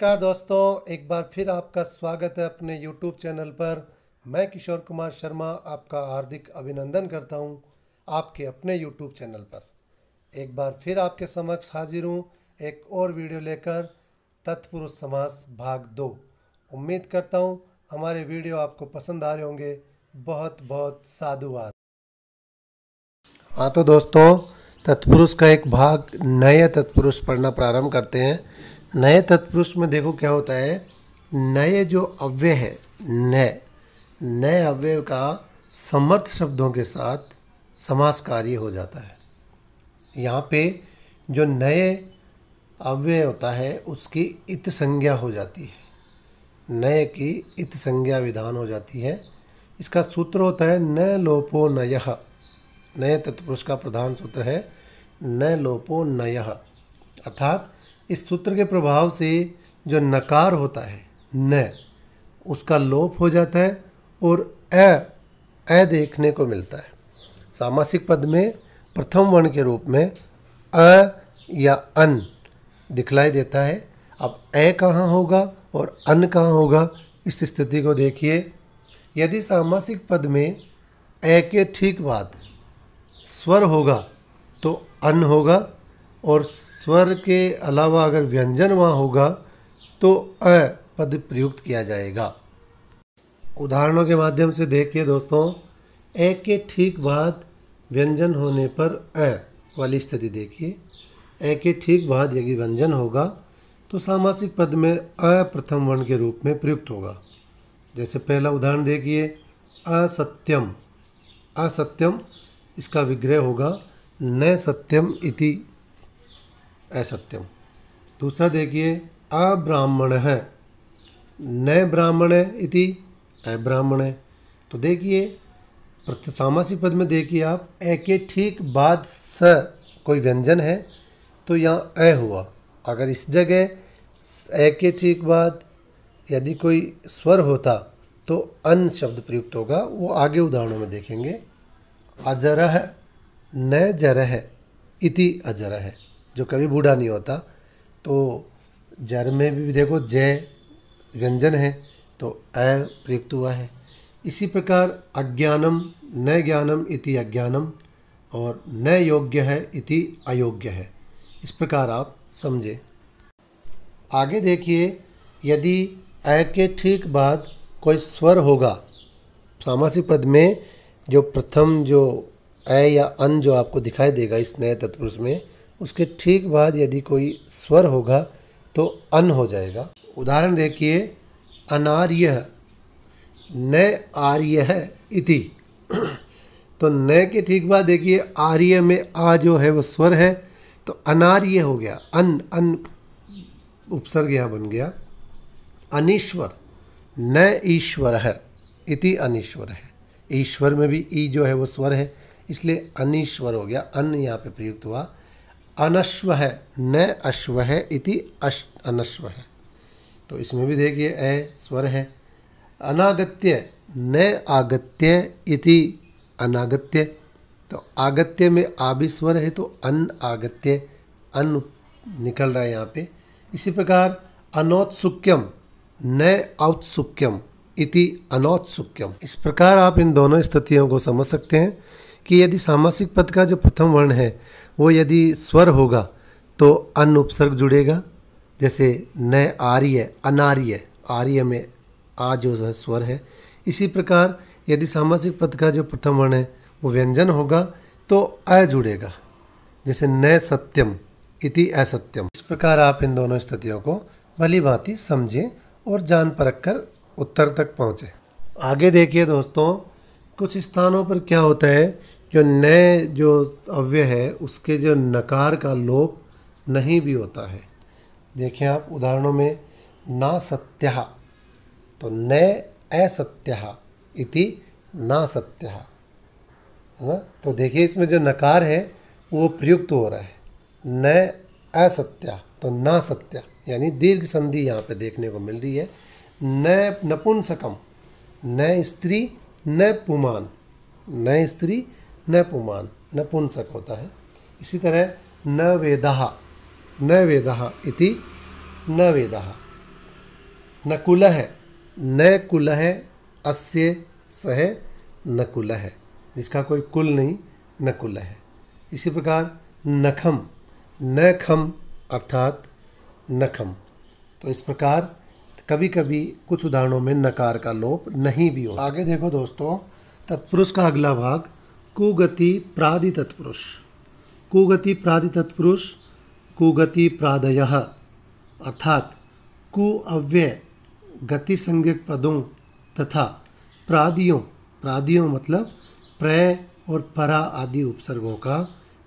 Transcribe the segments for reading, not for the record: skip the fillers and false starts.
नमस्कार दोस्तों, एक बार फिर आपका स्वागत है अपने YouTube चैनल पर। मैं किशोर कुमार शर्मा आपका हार्दिक अभिनंदन करता हूं आपके अपने YouTube चैनल पर। एक बार फिर आपके समक्ष हाजिर हूं एक और वीडियो लेकर, तत्पुरुष समास भाग 2। उम्मीद करता हूं हमारे वीडियो आपको पसंद आ रहे होंगे। बहुत बहुत साधुवाद। हाँ तो दोस्तों, तत्पुरुष का एक भाग नए तत्पुरुष पढ़ना प्रारंभ करते हैं। नए तत्पुरुष में देखो क्या होता है। नए जो अव्यय है, नए अव्यय का समर्थ शब्दों के साथ समास कार्य हो जाता है। यहाँ पे जो नए अव्यय होता है उसकी इत संज्ञा हो जाती है। नए की इत संज्ञा विधान हो जाती है। इसका सूत्र होता है न लोपो नयः। नए तत्पुरुष का प्रधान सूत्र है न लोपो नयः, अर्थात इस सूत्र के प्रभाव से जो नकार होता है न, उसका लोप हो जाता है और अ देखने को मिलता है। सामासिक पद में प्रथम वर्ण के रूप में अ या अन दिखलाई देता है। अब ए कहाँ होगा और अन कहाँ होगा, इस स्थिति को देखिए। यदि सामासिक पद में ए के ठीक बाद स्वर होगा तो अन होगा, और स्वर के अलावा अगर व्यंजन वहाँ होगा तो अ पद प्रयुक्त किया जाएगा। उदाहरणों के माध्यम से देखिए दोस्तों, ए के ठीक बाद व्यंजन होने पर अ वाली स्थिति देखिए। ए के ठीक बाद यदि व्यंजन होगा तो सामासिक पद में अ प्रथम वर्ण के रूप में प्रयुक्त होगा। जैसे पहला उदाहरण देखिए, असत्यम। असत्यम इसका विग्रह होगा न सत्यम इति असत्यम। दूसरा देखिए, अब्राह्मण है, न ब्राह्मण इति अब्राह्मण। तो देखिए सामासिक पद में देखिए आप, ए के ठीक बाद स कोई व्यंजन है तो यहाँ अ हुआ। अगर इस जगह ए के ठीक बाद यदि कोई स्वर होता तो अन शब्द प्रयुक्त होगा। वो आगे उदाहरणों में देखेंगे। अजरह न जरह इति अजरह, जो कभी बूढ़ा नहीं होता। तो जर में भी देखो जय व्यंजन है तो अ प्रयुक्त हुआ है। इसी प्रकार अज्ञानम न ज्ञानम इति अज्ञानम और न योग्य है इति अयोग्य है। इस प्रकार आप समझे। आगे देखिए, यदि अ के ठीक बाद कोई स्वर होगा, सामासिक पद में जो प्रथम जो अ या अन जो आपको दिखाई देगा इस नए तत्पुरुष में, उसके ठीक बाद यदि कोई स्वर होगा तो अन हो जाएगा। उदाहरण देखिए, अनार्य न आर्य इति। तो न के ठीक बाद देखिए आर्य में आ जो है वो स्वर है तो अनार्य हो गया। अन उपसर्ग यहाँ बन गया। अनीश्वर न ईश्वर है इति अनीश्वर है। ईश्वर में भी ई जो है वो स्वर है, इसलिए अनीश्वर हो गया। अन यहाँ पे प्रयुक्त हुआ। अनश्व है न अश्व है इति अनश्व है। तो इसमें भी देखिए ए स्वर है। अनागत्य न आगत्य इति अनागत्य। तो आगत्य में आ भी स्वर है तो अन आगत्य, अन निकल रहा है यहाँ पे। इसी प्रकार अनौत्सुक्यम न औत्सुक्यम इति अनौत्सुक्यम। इस प्रकार आप इन दोनों स्थितियों को समझ सकते हैं कि यदि सामासिक पद का जो प्रथम वर्ण है वो यदि स्वर होगा तो अन उपसर्ग जुड़ेगा। जैसे न आर्य अनार्य, आर्य में आ जो है स्वर है। इसी प्रकार यदि सामासिक पद का जो प्रथम वर्ण है वो व्यंजन होगा तो अ जुड़ेगा। जैसे न सत्यम इति असत्यम। इस प्रकार आप इन दोनों स्थितियों को भली भांति समझें और जान परख कर उत्तर तक पहुँचे। आगे देखिए दोस्तों, कुछ स्थानों पर क्या होता है, जो नए जो अव्यय है उसके जो नकार का लोप नहीं भी होता है। देखिए आप उदाहरणों में, ना सत्यः तो न असत्यः इति ना सत्यः, है ना। तो देखिए इसमें जो नकार है वो प्रयुक्त हो रहा है। न असत्य तो ना सत्य, यानी दीर्घ संधि यहाँ पे देखने को मिल रही है। न नपुंसकम न स्त्री न पुमान, न स्त्री न पुमान, नपुंसक होता है। इसी तरह न वेदः इति न वेदः, नकुलः, न कुलः, अस्य सह नकुलः, जिसका कोई कुल नहीं, नकुल है। इसी प्रकार नखम, न खम अर्थात नखम। तो इस प्रकार कभी कभी कुछ उदाहरणों में नकार का लोप नहीं भी हो। आगे देखो दोस्तों, तत्पुरुष का अगला भाग कुगति प्रादि तत्पुरुष। कुगति प्रादि तत्पुरुष, कुगति प्रादयः अर्थात कु अव्यय गति संज्ञक पदों तथा प्रादियों, प्रादियों मतलब प्रय और परा आदि उपसर्गों का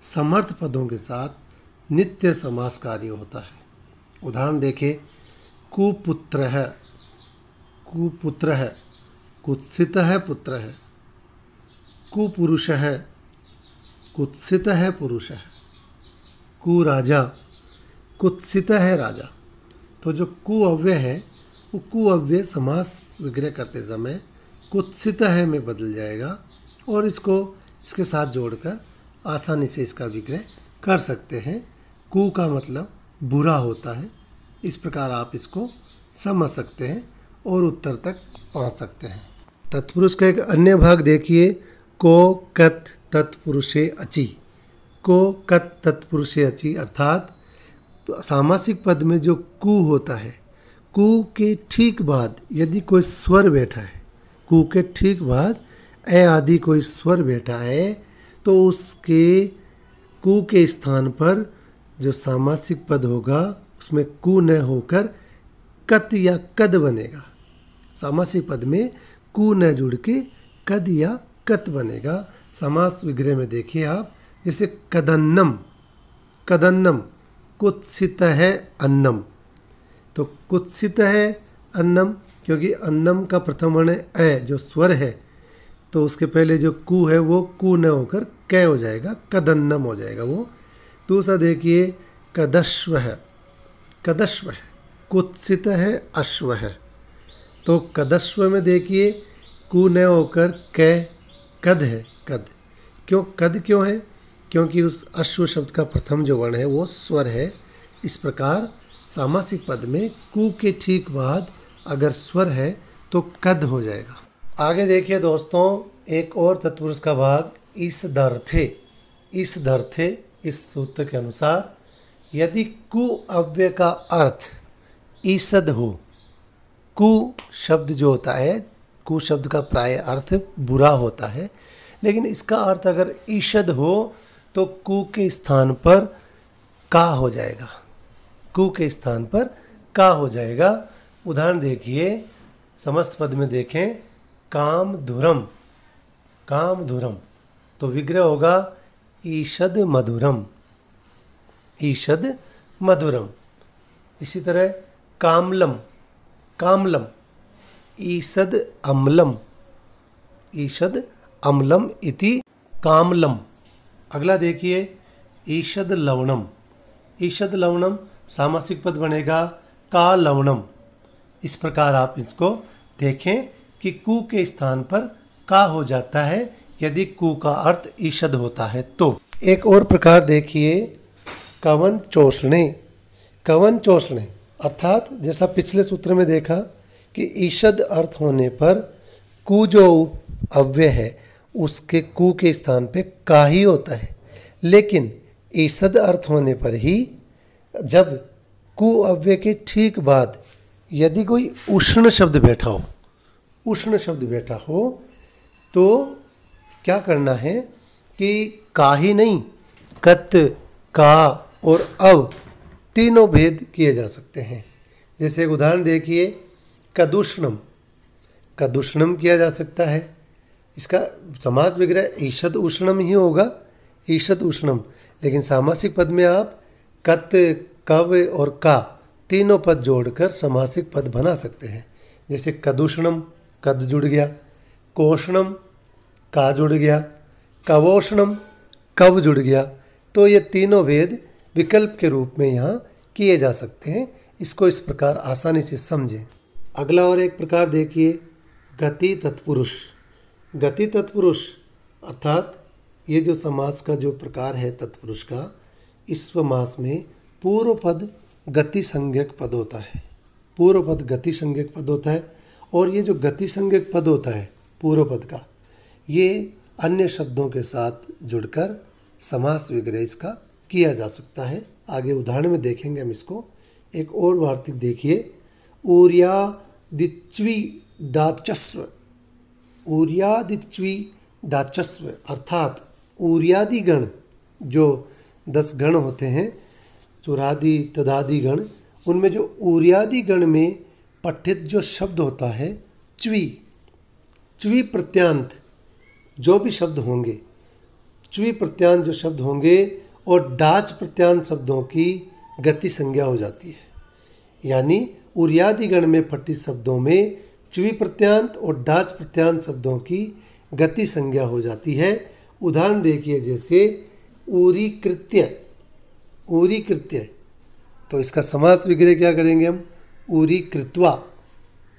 समर्थ पदों के साथ नित्य समास कार्य होता है। उदाहरण देखें, कुपुत्रः, कुपुत्रः, कुत्सितः पुत्रः, कुपुरुषः, कुत्सितः पुरुषः, कुराजा, कुत्सितः राजा। तो जो कु अव्यय है वो कु अव्यय समास विग्रह करते समय कुत्सितः में बदल जाएगा और इसको इसके साथ जोड़कर आसानी से इसका विग्रह कर सकते हैं। कु का मतलब बुरा होता है। इस प्रकार आप इसको समझ सकते हैं और उत्तर तक पहुंच सकते हैं। तत्पुरुष का एक अन्य भाग देखिए, को कत तत्पुरुषे अचि। को कत तत्पुरुषे अचि अर्थात सामासिक पद में जो कु होता है, कु के ठीक बाद यदि कोई स्वर बैठा है, कु के ठीक बाद ए आदि कोई स्वर बैठा है, तो उसके कु के स्थान पर जो सामासिक पद होगा उसमें कु न होकर कत या कद बनेगा। सामासिक पद में कु न जुड़ के कद या कत बनेगा। समास विग्रह में देखिए आप, जैसे कदन्नम, कदन्नम कुत्सित है अन्नम। तो कुत्सित है अन्नम, क्योंकि अन्नम का प्रथम वर्ण ए जो स्वर है, तो उसके पहले जो कु है वो कु न होकर कै हो जाएगा, कदन्नम हो जाएगा वो। दूसरा देखिए, कदश्व है, कदश्व है, कुत्सित है अश्व है। तो कदश्व में देखिए कु न होकर कै, कद है, कद। क्यों कद क्यों है? क्योंकि उस अश्व शब्द का प्रथम जो वर्ण है वो स्वर है। इस प्रकार सामासिक पद में कु के ठीक बाद अगर स्वर है तो कद हो जाएगा। आगे देखिए दोस्तों, एक और तत्पुरुष का भाग इस दर्थे। इस दर्थे, इस सूत्र के अनुसार यदि कु अव्यय का अर्थ ईसद हो, कु शब्द जो होता है, कु शब्द का प्राय अर्थ बुरा होता है, लेकिन इसका अर्थ अगर ईषद हो तो कु के स्थान पर का हो जाएगा, कु के स्थान पर का हो जाएगा। उदाहरण देखिए, समस्त पद में देखें, काम धुरम, काम धुरम, तो विग्रह होगा ईषद मधुरम, ईषद मधुरम। इसी तरह कामलम, कामलम, ईषद अम्लम, ईषद अम्लम इति कामलम। अगला देखिए, ईषद लवणम, ईषद लवणम सामासिक पद बनेगा का लवणम। इस प्रकार आप इसको देखें कि कु के स्थान पर का हो जाता है यदि कु का अर्थ ईषद होता है तो। एक और प्रकार देखिए, कवन चोषणे, कवन चोषणे अर्थात जैसा पिछले सूत्र में देखा कि ईषद अर्थ होने पर कु जो अव्यय है उसके कु के स्थान पे का ही होता है, लेकिन ईषद अर्थ होने पर ही जब कु अव्यय के ठीक बाद यदि कोई उष्ण शब्द बैठा हो, उष्ण शब्द बैठा हो तो क्या करना है कि का ही नहीं, कत, का और अव तीनों भेद किए जा सकते हैं। जैसे एक उदाहरण देखिए, कदुष्णम, कदुष्णम किया जा सकता है। इसका समास विग्रह ईषद उष्णम ही होगा, ईषद उष्णम, लेकिन सामासिक पद में आप कत, कव और का तीनों पद जोड़कर समासिक पद बना सकते हैं। जैसे कदुष्णम, कद जुड़ गया, कोष्णम, का जुड़ गया, कवोष्णम, कव जुड़ गया। तो ये तीनों भेद विकल्प के रूप में यहाँ किए जा सकते हैं। इसको इस प्रकार आसानी से समझें। अगला और एक प्रकार देखिए, गति तत्पुरुष। गति तत्पुरुष अर्थात ये जो समास का जो प्रकार है तत्पुरुष का, इस समास में पूर्व पद गति संज्ञक पद होता है। पूर्व पद गति संज्ञक पद होता है, और ये जो गति संज्ञक पद होता है पूर्व पद का, ये अन्य शब्दों के साथ जुड़कर समास विग्रह इसका किया जा सकता है। आगे उदाहरण में देखेंगे हम इसको। एक और वार्तिक देखिए, ऊर्यादिच्वी डाचस्व। ऊर्यादिच्वी डाचस्व अर्थात ऊर्यादि गण, जो 10 गण होते हैं, चुरादि तदादि गण, उनमें जो ऊर्यादि गण में पठित जो शब्द होता है च्वी, च्वी प्रत्यांत जो भी शब्द होंगे, च्वी प्रत्यांत जो शब्द होंगे और डाच प्रत्यांत शब्दों की गति संज्ञा हो जाती है। यानी ऊर्यादि गण में पठित शब्दों में च्वी प्रत्यांत और डाच प्रत्यांत शब्दों की गति संज्ञा हो जाती है। उदाहरण देखिए, जैसे ऊरीकृत्य, ऊरीकृत्य, तो इसका समास विग्रह क्या करेंगे हम? ऊरीकृत्वा,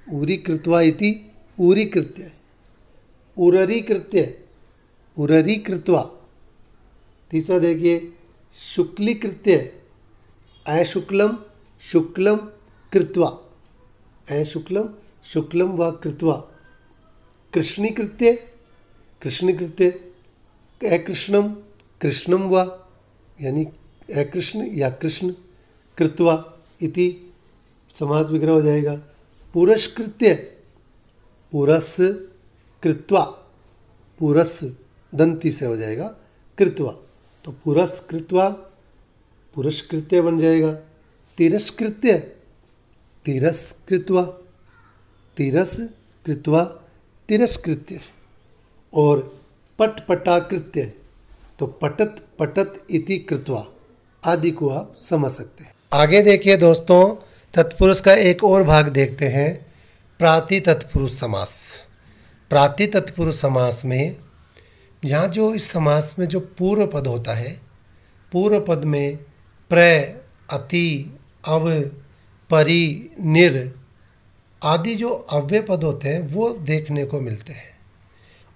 ऊरीकृत्वा इति ऊरीकृत्य। उररीकृत्य, उररीकृत्वा। तीसरा देखिए, शुक्लीकृत्य, अशुक्लम शुक्लम कृत्वा, अशुक्लम शुक्लम व कृत्वा। कृष्णीकृत्य, कृष्णीकृत्य, अकृष्णम कृष्णम व, यानी अकृष्ण या कृष्ण कृत्वा इति समास विग्रह हो जाएगा। पुरस्कृत्य, पुरस कृत्वा, पुरस दंती से हो जाएगा कृत्वा, तो पुरस्कृत्वा पुरस्कृत्य बन जाएगा। तिरस्कृत्य, तिरस्कृत्वा, तिरस्कृत्वा तिरस्कृत्य। और पटपटाकृत्य, तो पटत पटत इति कृत्वा आदि को आप समझ सकते हैं। आगे देखिए दोस्तों, तत्पुरुष का एक और भाग देखते हैं, प्राति तत्पुरुष समास। प्राति तत्पुरुष समास में यहाँ जो इस समास में जो पूर्व पद होता है, पूर्व पद में प्र, अति, अव, परि, निर आदि जो अव्यय पद होते हैं वो देखने को मिलते हैं,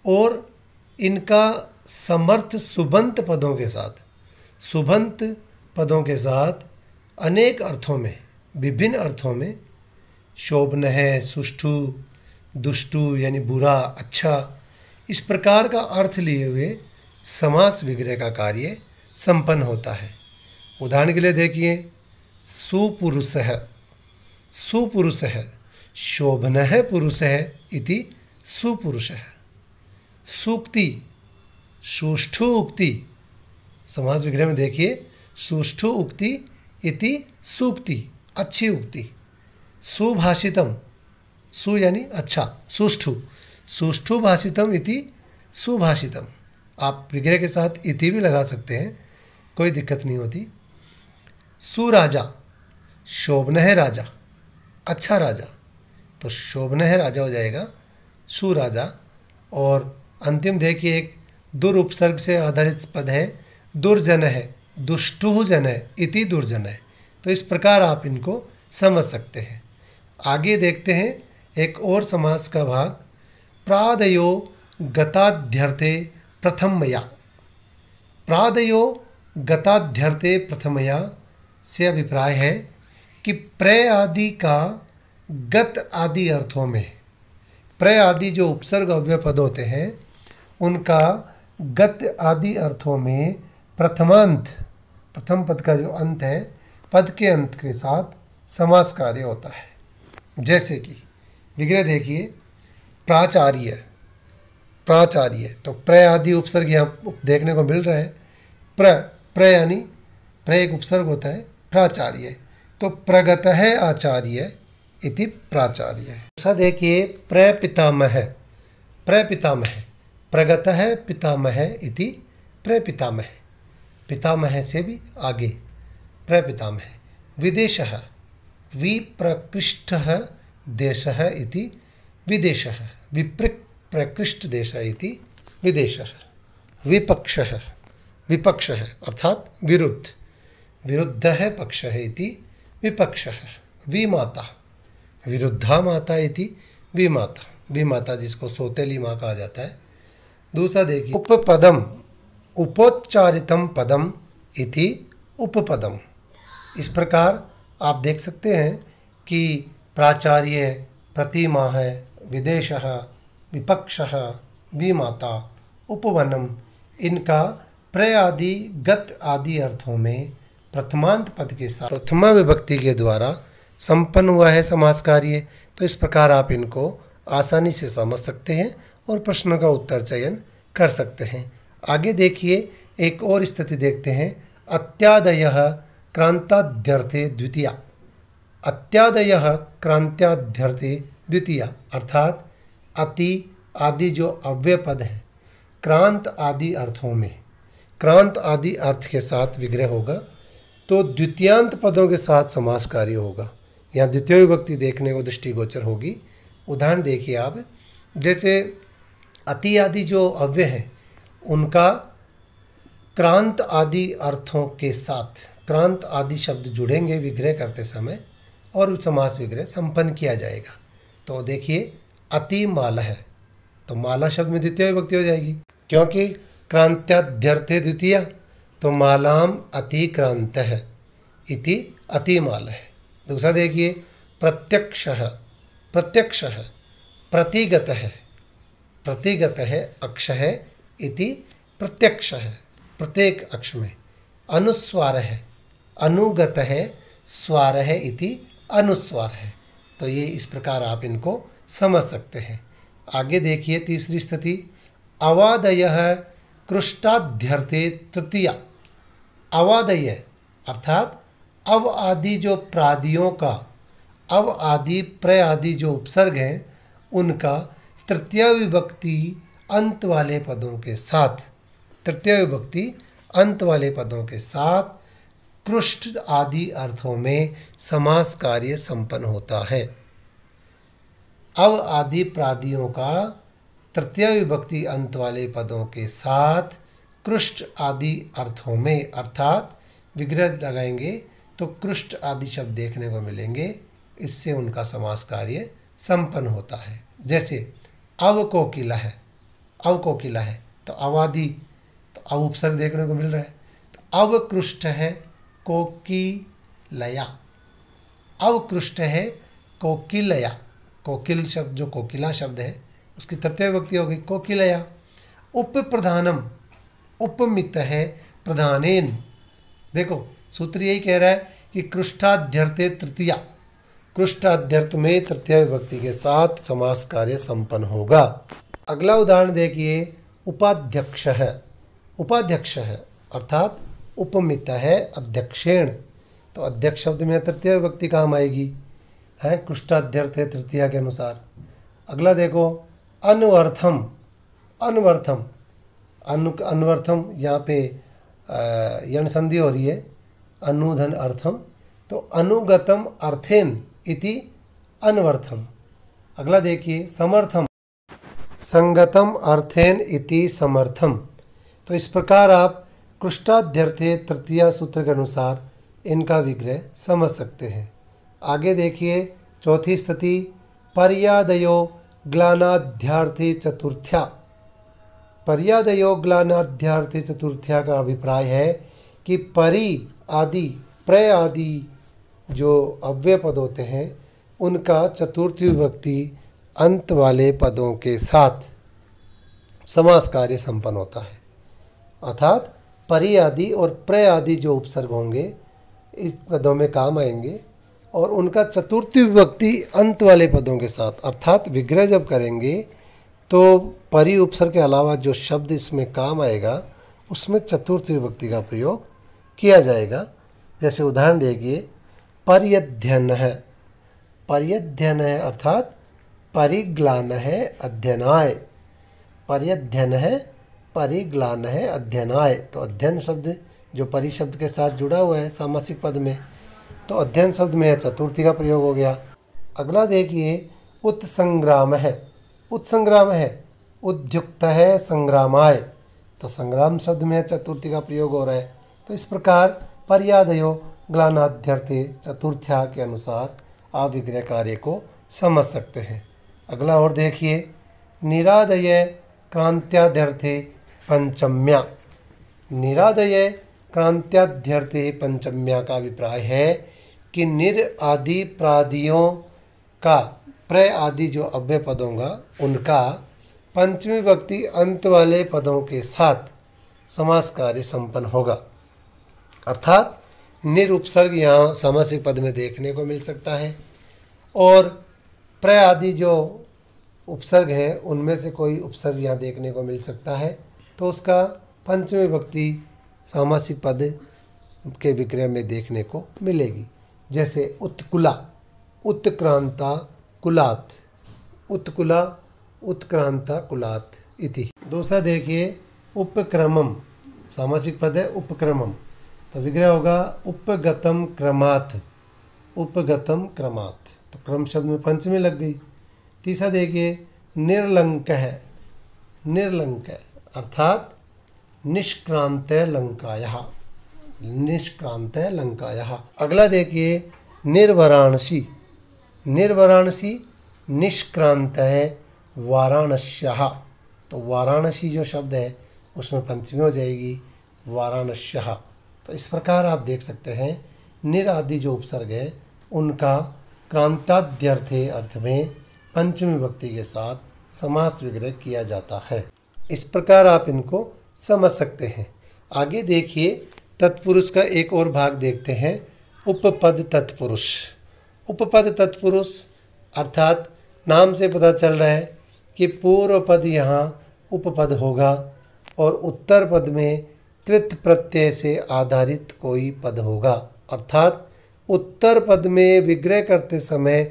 और इनका समर्थ सुबंत पदों के साथ, सुबंत पदों के साथ अनेक अर्थों में, विभिन्न अर्थों में, शोभन है, सुष्ठु, दुष्टु यानी बुरा, अच्छा, इस प्रकार का अर्थ लिए हुए समास विग्रह का कार्य संपन्न होता है। उदाहरण के लिए देखिए, सुपुरुषः, सुपुरुषः, शोभनः पुरुषः इति सुपुरुषः। सूक्ति, सुष्ठु उक्ति, समास विग्रह में देखिए, सुष्ठु उक्ति इति सूक्ति, अच्छी उक्ति। सुभाषितम, सु यानी अच्छा, सुष्ठु, सुष्ठु भाषितम इति सुभाषितम। आप विग्रह के साथ इति भी लगा सकते हैं, कोई दिक्कत नहीं होती। सुराजा, शोभनः राजा, अच्छा राजा, तो शोभनः राजा हो जाएगा सुराजा। और अंतिम देखिए, एक दुर उपसर्ग से आधारित पद है, दुर्जन है, दुष्टु जन इति दुर्जन है। तो इस प्रकार आप इनको समझ सकते हैं। आगे देखते हैं एक और समास का भाग, प्रादयो गताध्यर्थे प्रथमया। प्रादयो गताध्यर्थे प्रथमया से अभिप्राय है कि प्र आदि का गत आदि अर्थों में, प्र आदि जो उपसर्ग अव्यय पद होते हैं उनका गत आदि अर्थों में प्रथमांत, प्रथम पद का जो अंत है, पद के अंत के साथ समास कार्य होता है। जैसे कि विग्रह देखिए, प्राचार्य, प्राचार्य, तो प्र आदि उपसर्ग यहाँ देखने को मिल रहा है। प्र यानी प्र एक उपसर्ग होता है, प्राचार्य, तो प्रगतः आचार्य इति प्राचार्य। ऐसा देखिए, प्रपितामह, प्रपितामह, प्रगतः पितामह इति प्रपितामह, पितामह से भी आगे प्रपितामह। विदेशः, विप्रकृष्टः देशः इति विदेशः, विप्रकृष्ट देशः इति विदेशः। विपक्षः, विपक्षः अर्थात विरुद्ध, विरुद्धः पक्षः इति विपक्षः। विमाता, विरुद्धा माता इति विमाता, विमाता जिसको सौतेली माँ कहा जाता है। दूसरा देखिए, उपपदम, उपोच्चारितम पदम इति उपपदम। इस प्रकार आप देख सकते हैं कि प्राचार्य, प्रतिमाह, विदेशः, विपक्षः, विमाता, उपवनम, इनका प्रय आदि गत आदि अर्थों में प्रथमांत पद के साथ प्रथमा विभक्ति के द्वारा संपन्न हुआ है समास कार्य। तो इस प्रकार आप इनको आसानी से समझ सकते हैं और प्रश्नों का उत्तर चयन कर सकते हैं। आगे देखिए, एक और स्थिति देखते हैं। अत्यादयः क्रांताध्यर्थे द्वितीया। अत्यादयः क्रांत्याध्यर्थे द्वितीया अर्थात अति आदि जो अव्यय पद है क्रांत आदि अर्थों में, क्रांत आदि अर्थ के साथ विग्रह होगा तो द्वितीयांत पदों के साथ समास कार्य होगा। यहाँ द्वितीय विभक्ति देखने को दृष्टिगोचर होगी। उदाहरण देखिए आप, जैसे अति आदि जो अव्यय है उनका क्रांत आदि अर्थों के साथ क्रांत आदि शब्द जुड़ेंगे विग्रह करते समय और समास विग्रह संपन्न किया जाएगा। तो देखिए, अति माला है तो माला शब्द में द्वितीय विभक्ति हो जाएगी, क्योंकि क्रांत्याध्यर्थे द्वितीया, तो मालाम अतिक्रांत है इति अतिमाल है। दूसरा देखिए, प्रत्यक्षः, प्रत्यक्षः प्रतिगत है, प्रतिगत है अक्ष है इति प्रत्यक्ष है, प्रत्येक अक्ष में। अनुस्वार है, अनुगत है स्वार है इति अनुस्वार है। तो ये इस प्रकार आप इनको समझ सकते हैं। आगे देखिए तीसरी स्थिति, अवादयः कृष्टाध्यर्थे तृतीया। अवादय अर्थात अव आदि जो प्रादियों का, अव आदि प्रय आदि जो उपसर्ग हैं उनका तृतीय विभक्ति अंत वाले पदों के साथ, तृतीय विभक्ति अंत वाले पदों के साथ कृष्ट आदि अर्थों में समास कार्य संपन्न होता है। अव आदि प्रादियों का तृतीय विभक्ति अंत वाले पदों के साथ कृष्ट आदि अर्थों में, अर्थात विग्रह लगाएंगे तो कृष्ट आदि शब्द देखने को मिलेंगे, इससे उनका समास कार्य संपन्न होता है। जैसे अव कोकिला है, अव कोकिला है तो अवादि, तो अव उपसर्ग देखने को मिल रहा है। तो अव कृष्ट है कोकिलया, अव कृष्ट है कोकिलया, कोकिल शब्द जो कोकिला शब्द है उसकी तृतीय विभक्ति हो गई कोकिलया। उप प्रधानम, उपमित है प्रधानेन। देखो सूत्र यही कह रहा है कि कृष्टाध्यर्थे तृतीया, कृष्टाध्यर्थ में तृतीय विभक्ति के साथ समास कार्य संपन्न होगा। अगला उदाहरण देखिए, उपाध्यक्ष है, उपाध्यक्ष है अर्थात उपमित है अध्यक्षेण। तो अध्यक्ष शब्द में तृतीय विभक्ति काम आएगी, है कृष्टाध्यर्थे तृतीया के अनुसार। अगला देखो, अन्वर्थम, अन्वर्थम, अन्वर्थम यहाँ पे यण संधि हो रही है, अनुधन अर्थम, तो अनुगतम अर्थेन इति अन्वर्थम। अगला देखिए, समर्थम, संगतम अर्थेन इति समर्थम। तो इस प्रकार आप कृष्टाध्यर्थे तृतीया सूत्र के अनुसार इनका विग्रह समझ सकते हैं। आगे देखिए चौथी स्थिति, पर्यादयो ग्लानाध्यार्थे चतुर्थ्या। पर्यादयो ग्लानाध्यार्थे चतुर्थ्या का अभिप्राय है कि परि आदि प्रय आदि जो अव्यय पद होते हैं उनका चतुर्थी विभक्ति अंत वाले पदों के साथ समास कार्य संपन्न होता है। अर्थात परि आदि और प्रय आदि जो उपसर्ग होंगे इस पदों में काम आएंगे और उनका चतुर्थी विभक्ति अंत वाले पदों के साथ, अर्थात विग्रह जब करेंगे तो परि उपसर्ग के अलावा जो शब्द इसमें काम आएगा उसमें चतुर्थी विभक्ति का प्रयोग किया जाएगा। जैसे उदाहरण देखिए, पर्यध्यन है, पर्यध्यन है अर्थात परिग्लान है अध्ययनाय, पर्यध्यन है परिग्लान है अध्ययनाय। तो अध्ययन शब्द जो परि शब्द के साथ जुड़ा हुआ है सामासिक पद में, तो अध्ययन शब्द में चतुर्थी का प्रयोग हो गया। अगला देखिए, उत्संग्राम है, उत्संग्राम है, उद्युक्त है संग्रामाय, तो संग्राम शब्द में चतुर्थी का प्रयोग हो रहा है। तो इस प्रकार पर्यादयो ग्लानाध्यर्थे चतुर्थ्या के अनुसार आप विग्रह कार्य को समझ सकते हैं। अगला और देखिए, निरादय क्रांत्याध्यर्थे पंचम्या। निरादय क्रांत्याध्यर्थे पंचम्या का अभिप्राय है कि निर आदि प्रादियों का प्रय आदि जो अव्यय पद होगा उनका पंचमी विभक्ति अंत वाले पदों के साथ समास कार्य संपन्न होगा। अर्थात निरुपसर्ग यहाँ सामासिक पद में देखने को मिल सकता है और प्रय आदि जो उपसर्ग हैं उनमें से कोई उपसर्ग यहाँ देखने को मिल सकता है, तो उसका पंचमी विभक्ति सामासिक पद के विक्रय में देखने को मिलेगी। जैसे उत्कुला, उत्क्रांता कुलात, उत्कुला उत्क्रांता कुलात इति। दूसरा देखिए उपक्रमम, सामासिक पद है उपक्रमम, तो विग्रह होगा उपगतम क्रमात्, उपगतम क्रमात्, तो क्रम शब्द में पंचमी लग गई। तीसरा देखिए निर्लंक है, निर्लंक अर्थात निष्क्रांत लंकायः, निष्क्रांत लंकायः। अगला देखिए निर्वराणसी, निर्वराणसी निष्क्रांत वाराणस्यः, तो वाराणसी जो शब्द है उसमें पंचमी हो जाएगी वाराणस्यः। तो इस प्रकार आप देख सकते हैं निर आदि जो उपसर्ग है उनका क्रांताद्यर्थे अर्थ में पंचमी विभक्ति के साथ समास विग्रह किया जाता है। इस प्रकार आप इनको समझ सकते हैं। आगे देखिए तत्पुरुष का एक और भाग देखते हैं, उपपद तत्पुरुष। उपपद तत्पुरुष अर्थात नाम से पता चल रहा है कि पूर्व पद यहाँ उपपद होगा और उत्तर पद में कृत प्रत्यय से आधारित कोई पद होगा। अर्थात उत्तर पद में विग्रह करते समय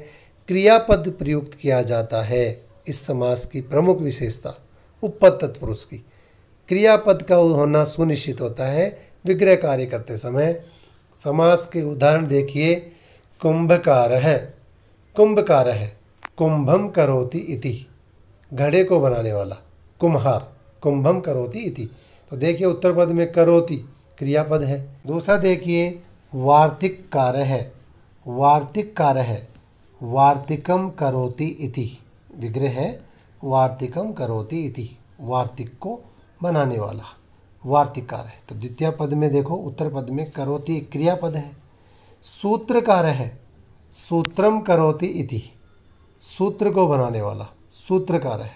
क्रियापद प्रयुक्त किया जाता है। इस समास की प्रमुख विशेषता उपपद तत्पुरुष की क्रियापद का होना सुनिश्चित होता है विग्रह कार्य करते समय। समास के उदाहरण देखिए, कुंभकार है, कुंभकार है, कुंभम करोति इति, घड़े को बनाने वाला कुम्हार, कुंभम करोति इति, तो देखिए उत्तर पद में करोति क्रियापद है। दूसरा देखिए वार्तिक कार्य है, वार्तिक कार्य है, वार्तिकम करोति इति, विग्रह है वार्तिकम करोति इति, वार्तिक को बनाने वाला वार्तिक कार्य है। तो द्वितीय पद में देखो उत्तर पद में करोति क्रियापद है। सूत्रकार है, सूत्रम करोति इति, सूत्र को बनाने वाला सूत्रकार है।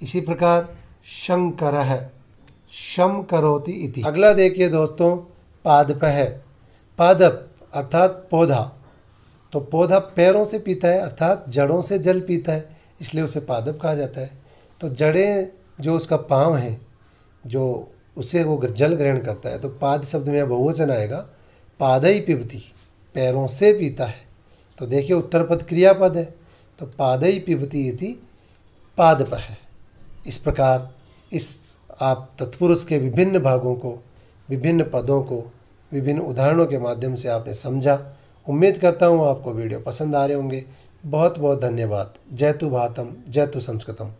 इसी प्रकार शंकर है, शम करोति इति। अगला देखिए दोस्तों पादप है, पादप अर्थात पौधा, तो पौधा पैरों से पीता है अर्थात जड़ों से जल पीता है, इसलिए उसे पादप कहा जाता है। तो जड़ें जो उसका पाँव है जो उसे वो जल ग्रहण करता है, तो पाद शब्द में बहुवचन आएगा, पादई पिबती, पैरों से पीता है। तो देखिए उत्तर पद क्रियापद है, तो पादई पिबती इति पादप है। इस प्रकार इस आप तत्पुरुष के विभिन्न भागों को, विभिन्न पदों को विभिन्न उदाहरणों के माध्यम से आपने समझा। उम्मीद करता हूँ आपको वीडियो पसंद आ रहे होंगे। बहुत बहुत धन्यवाद। जय तु भारतम, जय तु संस्कृतम।